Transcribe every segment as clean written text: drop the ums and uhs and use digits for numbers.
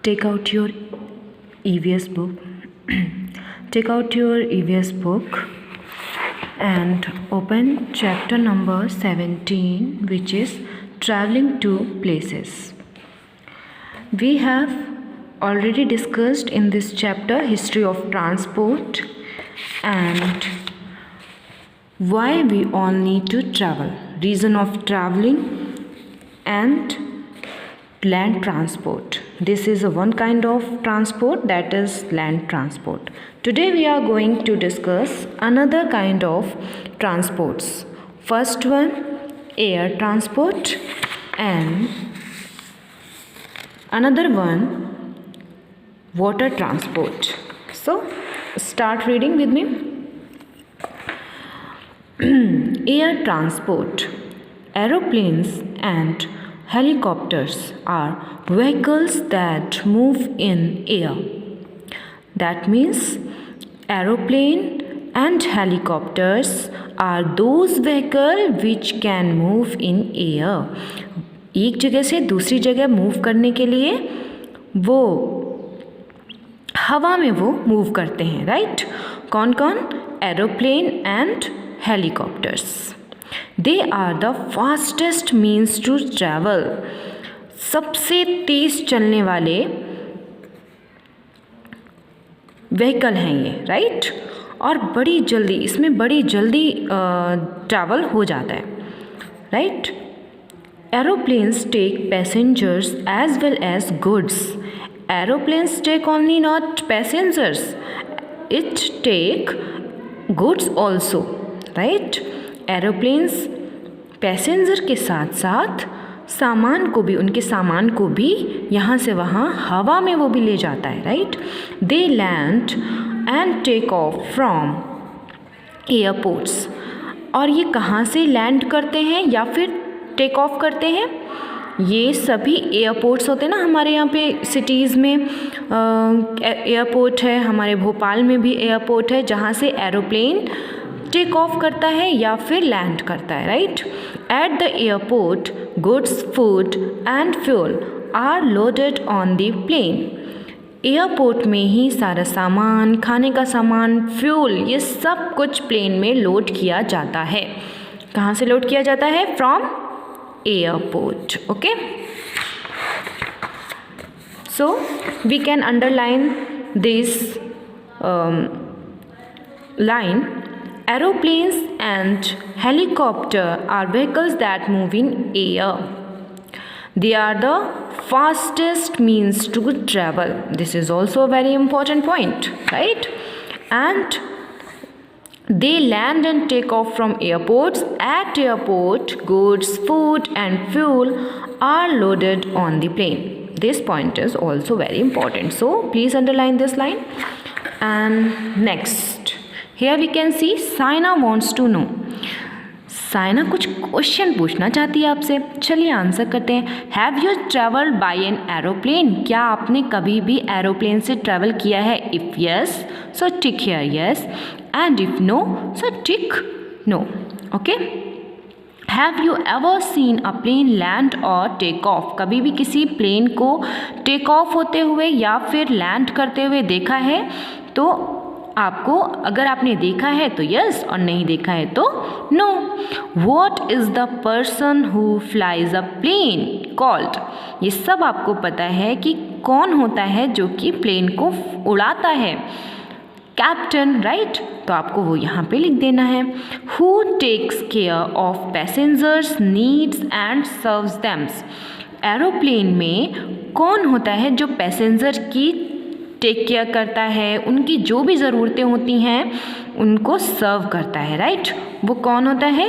take out your EVS book. Take out your EVS book and open chapter number 17, which is traveling to places. We have already discussed in this chapter history of transport and why we all need to travel, reason of traveling, and land transport. This is one kind of transport, that is land transport. Today we are going to discuss another kind of transports. First one, air transport, and another one, water transport. So start reading with me. Air transport. Aeroplanes and helicopters are vehicles that move in air. That means aeroplane and helicopters are those vehicles which can move in air. एक जगह से दूसरी जगह move करने के लिए वो हवा में वो मूव करते हैं, राइट? कौन कौन? Aeroplane and helicopters. They are the fastest means to travel. सबसे तेज चलने वाले व्हीकल हैं ये, राइट? और बड़ी जल्दी, इसमें बड़ी जल्दी ट्रैवल हो जाता है, right? Aeroplanes take passengers as well as goods. Aeroplanes take only not passengers, it take goods also, right? Aeroplanes passenger के साथ साथ सामान को भी, उनके सामान को भी यहाँ से वहाँ हवा में वो भी ले जाता है, right? They land and take off from airports. और ये कहाँ से लैंड करते हैं या फिर टेक ऑफ करते हैं? ये सभी एयरपोर्ट्स होते हैं ना हमारे यहाँ पे सिटीज़ में. एयरपोर्ट है, हमारे भोपाल में भी एयरपोर्ट है जहाँ से एरोप्लेन टेक ऑफ करता है या फिर लैंड करता है, right? At the airport goods, food and fuel are loaded on the plane. Airport में ही सारा सामान, खाने का सामान, फ्यूल, ये सब कुछ प्लेन में लोड किया जाता है. कहाँ से लोड किया जाता है? From airport. Okay, so we can underline this line. Aeroplanes and helicopter are vehicles that move in air. They are the fastest means to travel. This is also a very important point, right? And they land and take off from airports. At airport, goods, food and fuel are loaded on the plane. This point is also very important. So please underline this line. And next, here we can see Saina wants to know. Saina कुछ question पूछना चाहती है आपसे. चलिए answer करते हैं. Have you travelled by an aeroplane? क्या आपने कभी भी एरोप्लेन से ट्रैवल किया है? If yes, so tick here yes, and if no, so tick no. Okay. Have you ever seen a plane land और टेक ऑफ? कभी भी किसी प्लेन को टेक ऑफ होते हुए या फिर लैंड करते हुए देखा है? तो आपको, अगर आपने देखा है तो यस, और नहीं देखा है तो no. What is the person who flies a plane called? ये सब आपको पता है कि कौन होता है जो कि प्लेन को उड़ाता है? Captain, right? तो आपको वो यहाँ पे लिख देना है. Who takes care of passengers needs and serves them? Aeroplane में कौन होता है जो पैसेंजर की टेक केयर करता है, उनकी जो भी ज़रूरतें होती हैं उनको सर्व करता है, राइट? वो कौन होता है?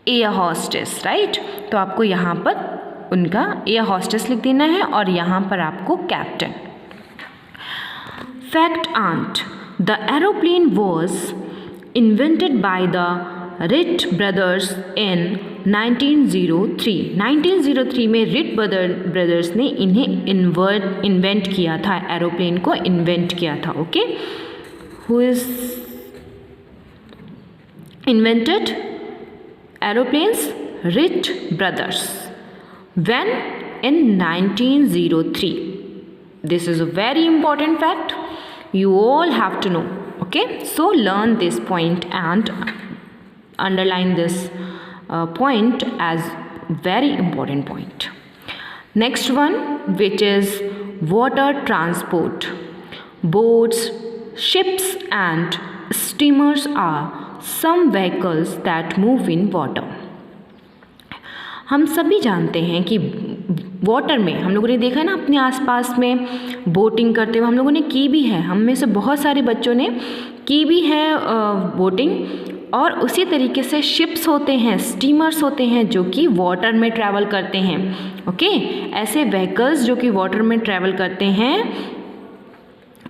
Air hostess, right? तो आपको यहाँ पर उनका एयर हॉस्टेस लिख देना है और यहाँ पर आपको captain. Fact aunt. The aeroplane was invented by the Wright brothers in 1903. 1903 में रिट ब्रदर्स ने इन्हें इन्वेंट किया था, एरोप्लेन को इन्वेंट किया था. Okay. Who is invented aeroplanes? Writ brothers. When? In 1903. This is a very important fact. You all have to know. Okay, so learn this point and underline this point as very important point. Next one, which is water transport. Boats, ships and steamers are some vehicles that move in water. हम सभी जानते हैं कि water में हम लोगों ने देखा है ना, अपने आसपास में बोटिंग करते हुए हम लोगों ने की भी है, हम में से बहुत सारे बच्चों ने की भी है बोटिंग। और उसी तरीके से शिप्स होते हैं, स्टीमर्स होते हैं जो कि वाटर में ट्रैवल करते हैं। ओके, ऐसे व्हीकल्स जो कि वाटर में ट्रैवल करते हैं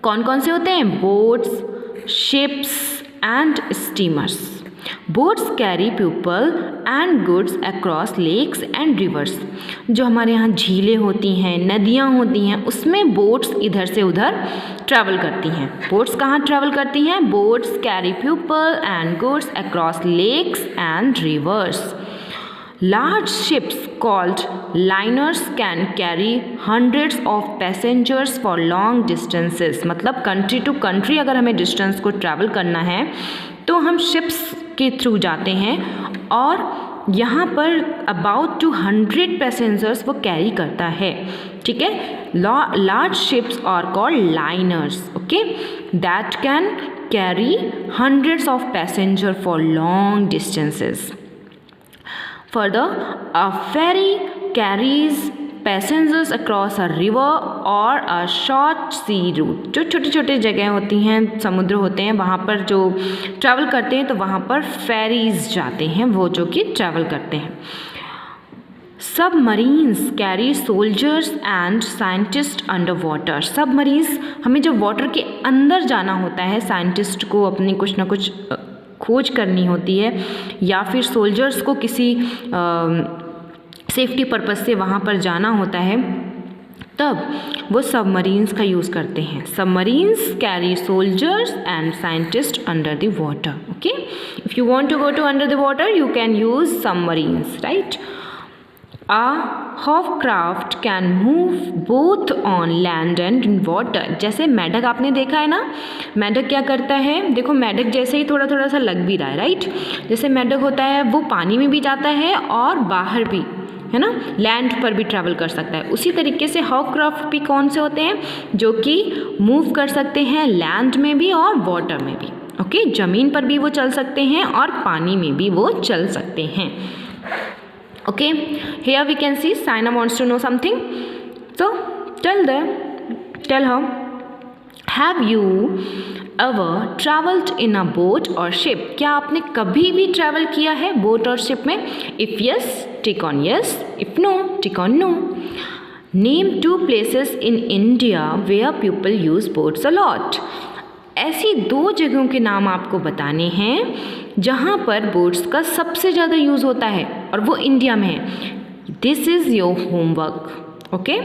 कौन कौन से होते हैं? Boats, ships and steamers. Boats carry people and goods across lakes and rivers. जो हमारे यहाँ झीलें होती हैं, नदियाँ होती हैं, उसमें बोट्स इधर से उधर ट्रैवल करती हैं। बोट्स कहाँ ट्रैवल करती हैं? Boats carry people and goods across lakes and rivers. Large ships called liners can carry hundreds of passengers for long distances। मतलब कंट्री टू कंट्री अगर हमें डिस्टेंस को ट्रैवल करना है तो हम शिप्स के थ्रू जाते हैं और यहाँ पर अबाउट 200 पैसेंजर्स वो कैरी करता है। ठीक है, large ships are called liners. Okay, that can carry hundreds of passenger for long distances. Further, a ferry carries passengers across a river or a short sea route। जो छोटी छोटी जगह होती हैं, समुद्र होते हैं, वहाँ पर जो ट्रैवल करते हैं तो वहाँ पर फेरीज जाते हैं, वो जो कि ट्रैवल करते हैं। Submarines carry soldiers and scientist under water. Submarines, हमें जब वाटर के अंदर जाना होता है, साइंटिस्ट को अपनी कुछ ना कुछ खोज करनी होती है या फिर सोल्जर्स को किसी सेफ्टी पर्पस से वहाँ पर जाना होता है, तब वो सबमरीन्स का यूज़ करते हैं। Submarines carry soldiers and scientist under the water. Okay, if you want to go to under the water you can use submarines, right. A hovercraft can move both on land and in water। जैसे मेढक आपने देखा है ना, मेढक क्या करता है? देखो मेढक जैसे ही थोड़ा थोड़ा सा लग भी रहा है, राइट। जैसे मेढक होता है वो पानी में भी जाता है और बाहर भी, है ना, लैंड पर भी ट्रैवल कर सकता है। उसी तरीके से हॉवरक्राफ्ट भी कौन से होते हैं? जो कि मूव कर सकते हैं लैंड में भी और वाटर में भी। ओके, ज़मीन पर भी वो चल सकते हैं और पानी में भी वो चल सकते हैं। Okay, here we can see Saina wants to know something. So tell her, have you ever traveled in a boat or ship? क्या आपने कभी भी ट्रैवल किया है बोट और शिप में? If yes, tick on yes. If no, tick on no. Name 2 places in India where people use boats a lot. ऐसी 2 जगहों के नाम आपको बताने हैं जहाँ पर बोट्स का सबसे ज़्यादा यूज़ होता है और वो इंडिया में है। This is your homework. Okay,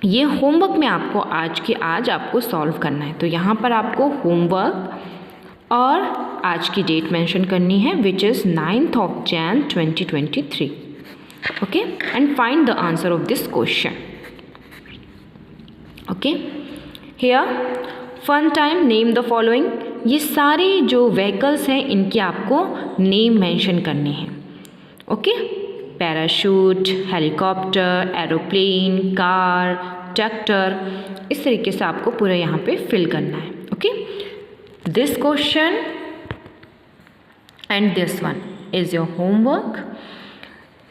ये होमवर्क में आपको आज आपको सॉल्व करना है। तो यहाँ पर आपको होमवर्क और आज की डेट मेंशन करनी है, which is 9th of Jan 2023। Okay, and find the answer of this question. Okay, here fun time, name the following. ये सारे जो व्हीकल्स हैं इनके आपको नेम मेंशन करने हैं। Okay, parachute, helicopter, aeroplane, car, tractor, इस तरीके से आपको पूरा यहाँ पे फिल करना है। Okay, this question and this one is your homework.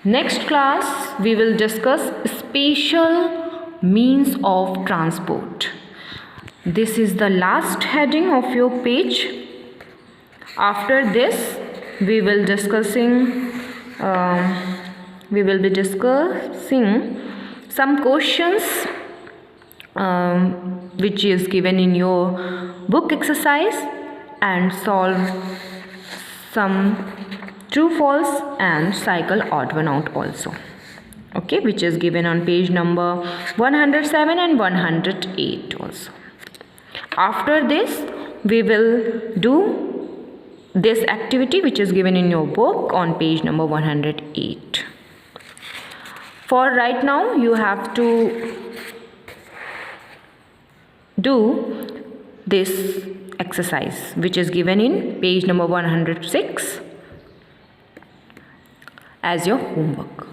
Next class we will discuss special means of transport. This is the last heading of your page. After this, we will be discussing some questions which is given in your book exercise and solve some true false and cycle odd one out also. Okay, which is given on page number 107 and 108 also. After this, we will do this activity which is given in your book on page number 108. For right now, you have to do this exercise which is given in page number 106 as your homework.